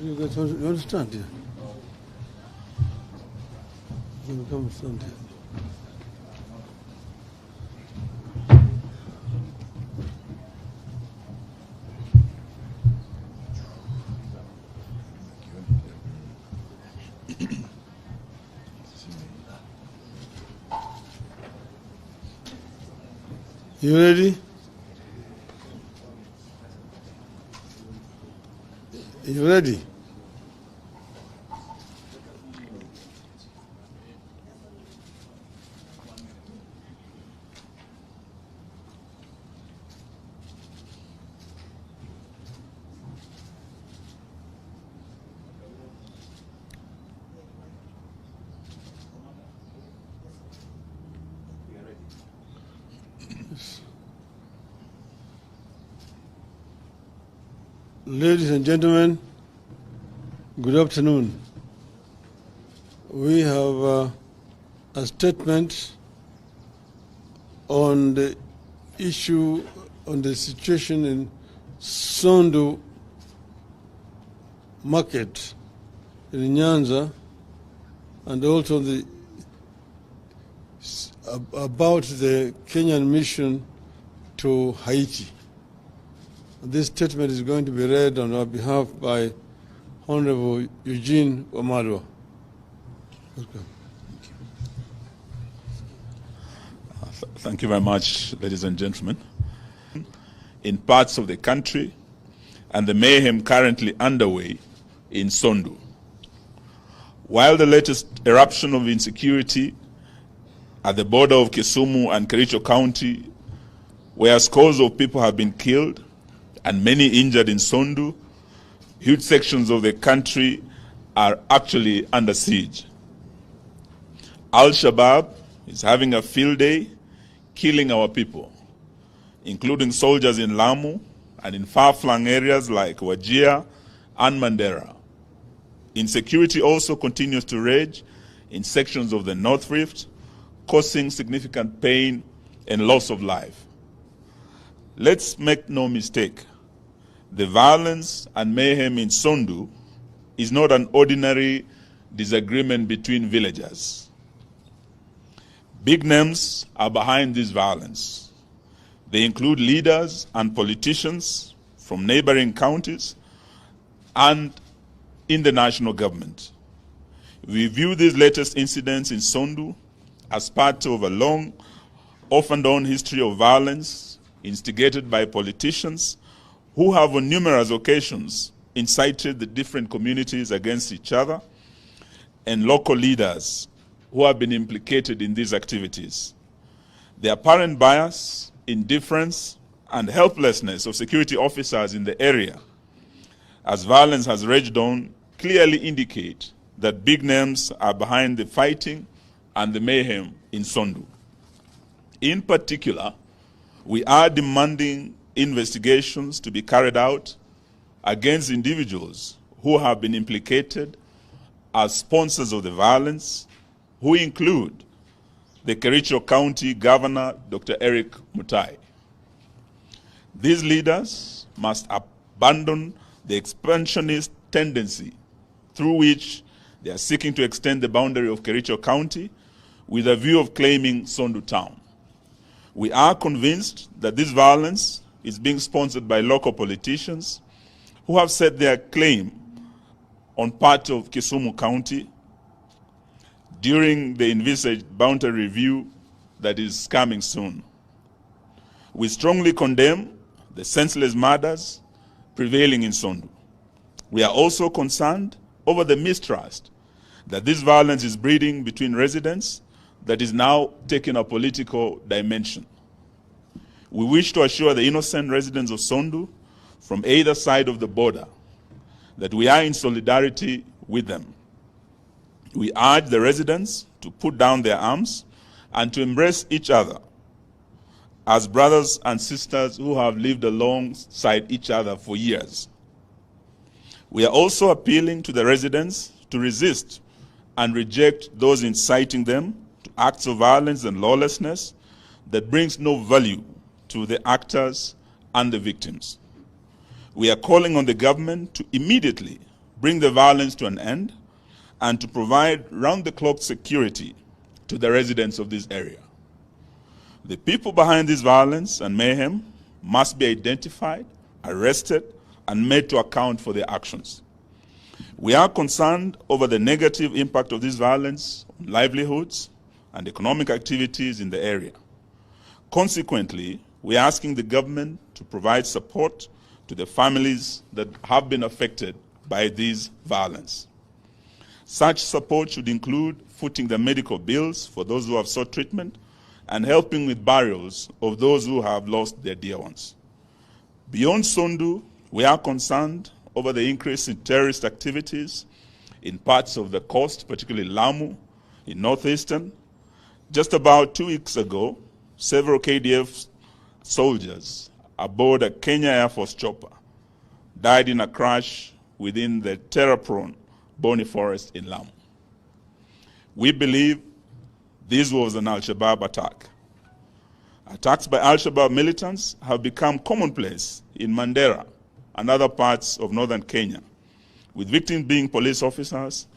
You understand here? You come stand here. You ready? You ready? Ladies and gentlemen, good afternoon. We have a statement on the issue, on the situation in Sondu market in Nyanza, and also about the Kenyan mission to Haiti. This statement is going to be read on our behalf by Honorable Eugene Wamalwa. Welcome. Thank you very much, ladies and gentlemen. In parts of the country and the mayhem currently underway in Sondu. While the latest eruption of insecurity at the border of Kisumu and Kericho County, where scores of people have been killed and many injured in Sondu, huge sections of the country are actually under siege. Al-Shabaab is having a field day, killing our people, including soldiers in Lamu and in far-flung areas like Wajir and Mandera. Insecurity also continues to rage in sections of the North Rift, causing significant pain and loss of life. Let's make no mistake. The violence and mayhem in Sondu is not an ordinary disagreement between villagers. Big names are behind this violence. They include leaders and politicians from neighboring counties and in the national government. We view these latest incidents in Sondu as part of a long, off-and-on history of violence instigated by politicians who have on numerous occasions incited the different communities against each other, and local leaders who have been implicated in these activities. The apparent bias, indifference, and helplessness of security officers in the area, as violence has raged on, clearly indicate that big names are behind the fighting and the mayhem in Sondu. In particular, we are demanding investigations to be carried out against individuals who have been implicated as sponsors of the violence, who include the Kericho County Governor, Dr. Eric Mutai. These leaders must abandon the expansionist tendency through which they are seeking to extend the boundary of Kericho County with a view of claiming Sondu town. We are convinced that this violence is being sponsored by local politicians who have set their claim on part of Kisumu County during the envisaged boundary review that is coming soon. We strongly condemn the senseless murders prevailing in Sondu. We are also concerned over the mistrust that this violence is breeding between residents that is now taking a political dimension. We wish to assure the innocent residents of Sondu from either side of the border that we are in solidarity with them. We urge the residents to put down their arms and to embrace each other as brothers and sisters who have lived alongside each other for years. We are also appealing to the residents to resist and reject those inciting them to acts of violence and lawlessness that brings no value to the actors and the victims. We are calling on the government to immediately bring the violence to an end, and to provide round-the-clock security to the residents of this area. The people behind this violence and mayhem must be identified, arrested, and made to account for their actions. We are concerned over the negative impact of this violence on livelihoods and economic activities in the area. Consequently, we are asking the government to provide support to the families that have been affected by this violence. Such support should include footing the medical bills for those who have sought treatment and helping with burials of those who have lost their dear ones. Beyond Sondu, we are concerned over the increase in terrorist activities in parts of the coast, particularly Lamu, in northeastern. Just about 2 weeks ago, several KDF soldiers aboard a Kenya Air Force chopper died in a crash within the terror-prone Boni Forest in Lamu. We believe this was an Al-Shabaab attack. Attacks by Al-Shabaab militants have become commonplace in Mandera and other parts of northern Kenya, with victims being police officers,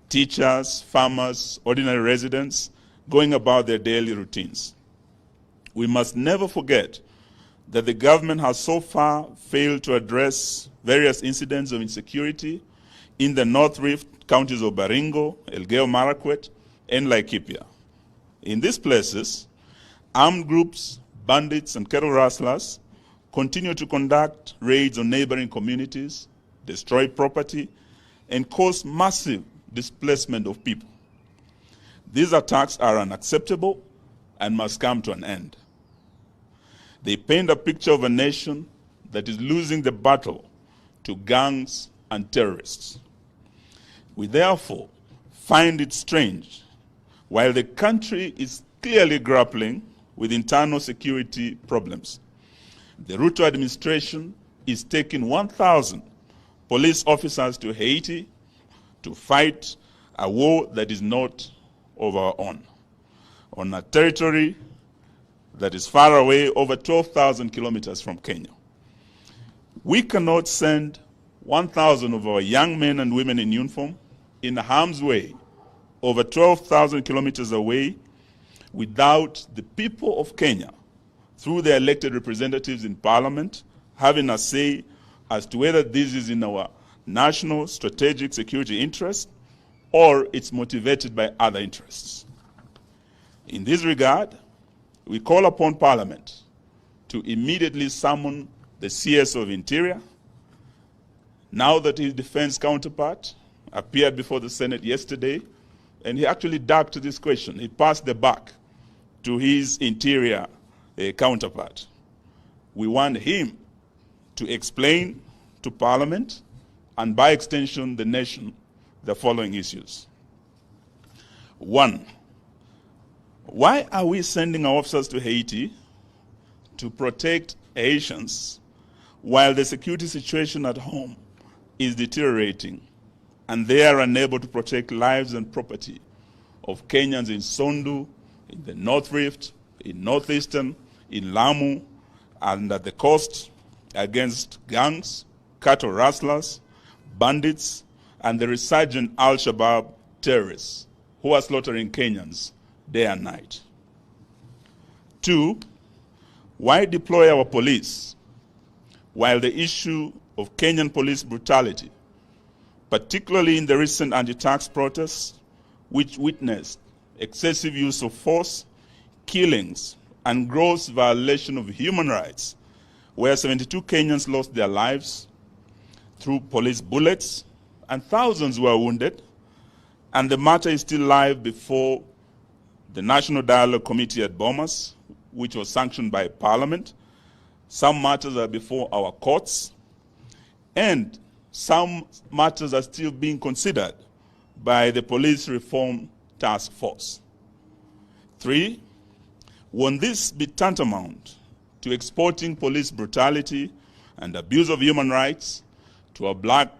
teachers, farmers, ordinary residents, going about their daily routines. We must never forget that the government has so far failed to address various incidents of insecurity in the North Rift counties of Baringo, Elgeyo Marakwet, and Laikipia. In these places, armed groups, bandits, and cattle rustlers continue to conduct raids on neighboring communities, destroy property, and cause massive displacement of people. These attacks are unacceptable and must come to an end. They paint a picture of a nation that is losing the battle to gangs and terrorists. We therefore find it strange, while the country is clearly grappling with internal security problems, the Ruto administration is taking 1,000 police officers to Haiti to fight a war that is not of our own, on a territory that is far away, over 12,000 kilometers from Kenya. We cannot send 1,000 of our young men and women in uniform in harm's way over 12,000 kilometers away without the people of Kenya, through their elected representatives in parliament, having a say as to whether this is in our national strategic security interest or it's motivated by other interests. In this regard, we call upon Parliament to immediately summon the CS of Interior, now that his defense counterpart appeared before the Senate yesterday, and he actually ducked this question. He passed the buck to his Interior counterpart. We want him to explain to Parliament, and by extension the nation, the following issues. 1, why are we sending our officers to Haiti to protect Haitians while the security situation at home is deteriorating and they are unable to protect lives and property of Kenyans in Sondu, in the North Rift, in Northeastern, in Lamu, and at the coast against gangs, cattle rustlers, bandits, and the resurgent Al-Shabaab terrorists who are slaughtering Kenyans day and night? 2, why deploy our police while the issue of Kenyan police brutality, particularly in the recent anti-tax protests, which witnessed excessive use of force, killings, and gross violation of human rights, where 72 Kenyans lost their lives through police bullets and thousands were wounded, and the matter is still live before the National Dialogue Committee at Bomas, which was sanctioned by Parliament. Some matters are before our courts, and some matters are still being considered by the Police Reform Task Force. 3, won't this be tantamount to exporting police brutality and abuse of human rights to our black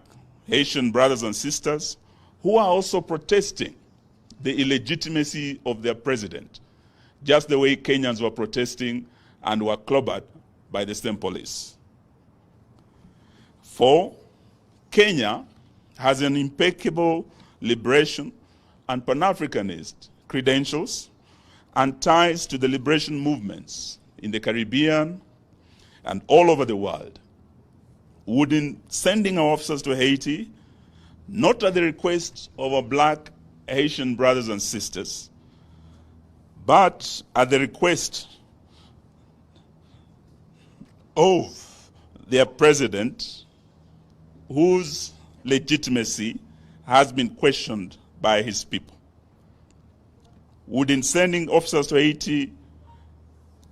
Haitian brothers and sisters who are also protesting the illegitimacy of their president, just the way Kenyans were protesting and were clobbered by the same police? 4, Kenya has an impeccable liberation and Pan-Africanist credentials and ties to the liberation movements in the Caribbean and all over the world. Wouldn't sending our officers to Haiti, not at the request of our black Haitian brothers and sisters, but at the request of their president, whose legitimacy has been questioned by his people? Would in sending officers to Haiti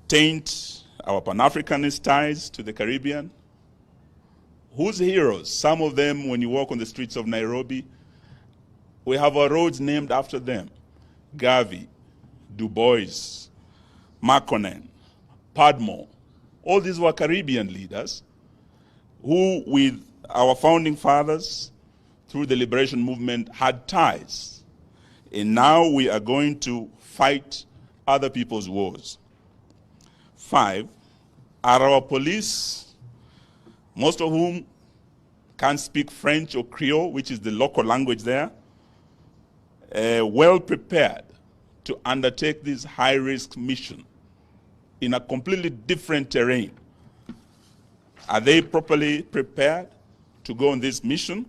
taint our Pan-Africanist ties to the Caribbean? Whose heroes? Some of them, when you walk on the streets of Nairobi, we have our roads named after them. Garvey, Du Bois, Makonnen, Padmore. All these were Caribbean leaders who, with our founding fathers, through the liberation movement, had ties. And now we are going to fight other people's wars. 5, are our police, most of whom can't speak French or Creole, which is the local language there, well prepared to undertake this high-risk mission in a completely different terrain? Are they properly prepared to go on this mission?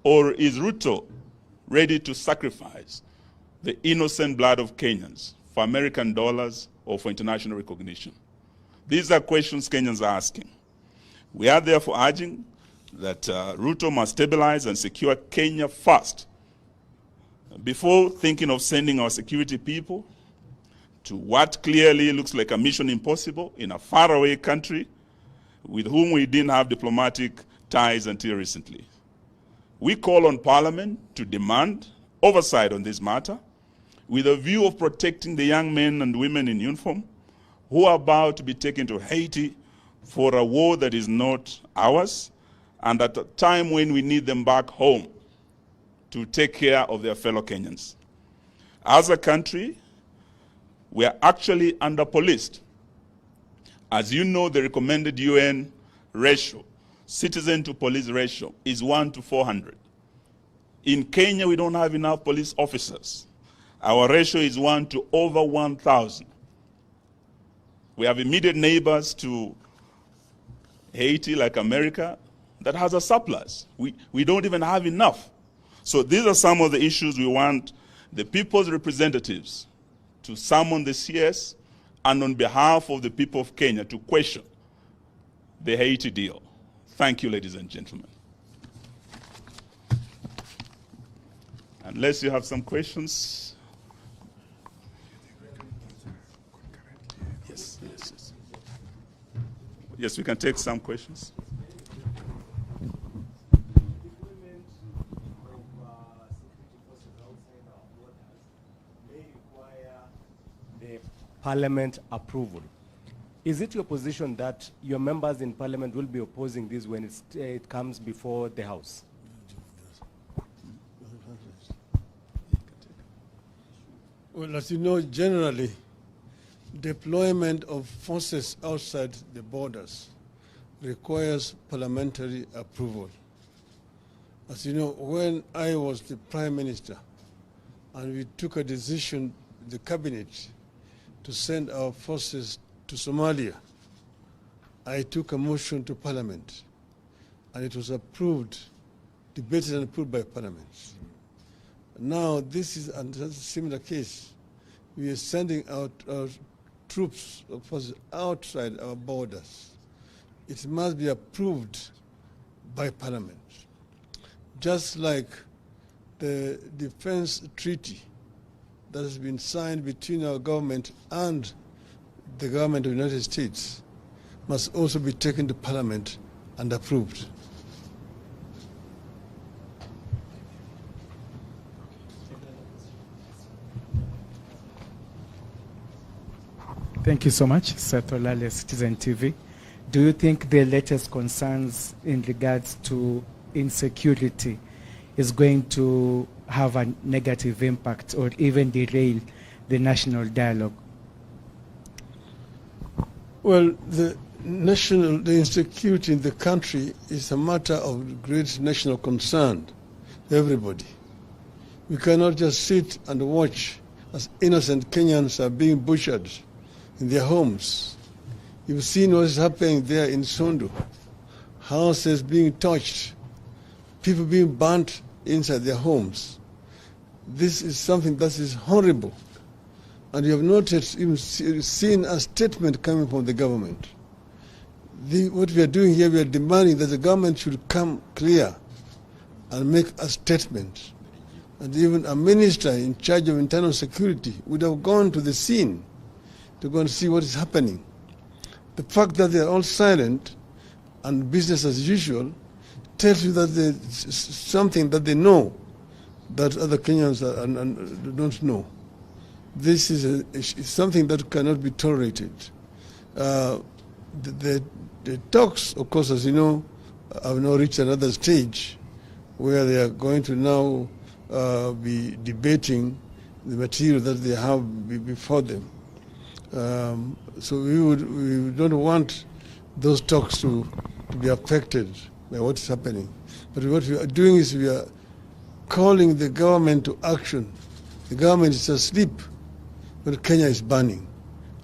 Or is Ruto ready to sacrifice the innocent blood of Kenyans for American dollars or for international recognition? These are questions Kenyans are asking. We are therefore urging that Ruto must stabilize and secure Kenya first before thinking of sending our security people to what clearly looks like a mission impossible in a faraway country with whom we didn't have diplomatic ties until recently. We call on Parliament to demand oversight on this matter with a view of protecting the young men and women in uniform who are about to be taken to Haiti for a war that is not ours, and at a time when we need them back home to take care of their fellow Kenyans. As a country, we are actually under-policed. As you know, the recommended UN ratio, citizen to police ratio, is 1 to 400. In Kenya, we don't have enough police officers. Our ratio is 1 to over 1,000. We have immediate neighbors to Haiti, like America, that has a surplus. We don't even have enough. So these are some of the issues we want the people's representatives to summon the CS and on behalf of the people of Kenya to question the Haiti deal. Thank you, ladies and gentlemen. Unless you have some questions. Yes. Yes, we can take some questions. Parliament approval. Is it your position that your members in Parliament will be opposing this when it comes before the House? Well, as you know, generally, deployment of forces outside the borders requires parliamentary approval. As you know, when I was the Prime Minister and we took a decision, the Cabinet, to send our forces to Somalia, I took a motion to Parliament, and it was approved, debated and approved by Parliament. Now, this is a similar case. We are sending out our troops or forces outside our borders. It must be approved by Parliament. Just like the defense treaty that has been signed between our government and the government of the United States must also be taken to Parliament and approved. Thank you so much, Seth Olale, Citizen TV. Do you think the latest concerns in regards to insecurity is going to have a negative impact or even derail the national dialogue? Well, the insecurity in the country is a matter of great national concern. everybody. We cannot just sit and watch as innocent Kenyans are being butchered in their homes. You've seen what is happening there in Sondu. Houses being touched, people being burnt inside their homes. This is something that is horrible. And you have not even seen a statement coming from the government. What we are doing here, we are demanding that the government should come clear and make a statement. And even a minister in charge of internal security would have gone to the scene to go and see what is happening. The fact that they are all silent and business as usual tells you that there's something that they know that other Kenyans don't know. This is something that cannot be tolerated. The talks, of course, as you know, have now reached another stage where they are going to now be debating the material that they have before them. So we don't want those talks to be affected by what is happening. But what we are doing is we are calling the government to action. The government is asleep, but Kenya is burning,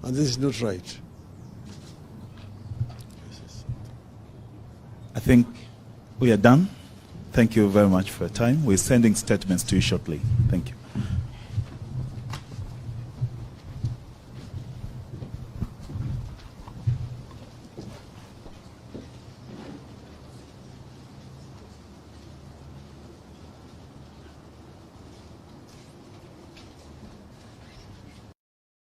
and this is not right. I think we are done. Thank you very much for your time. We're sending statements to you shortly. Thank you.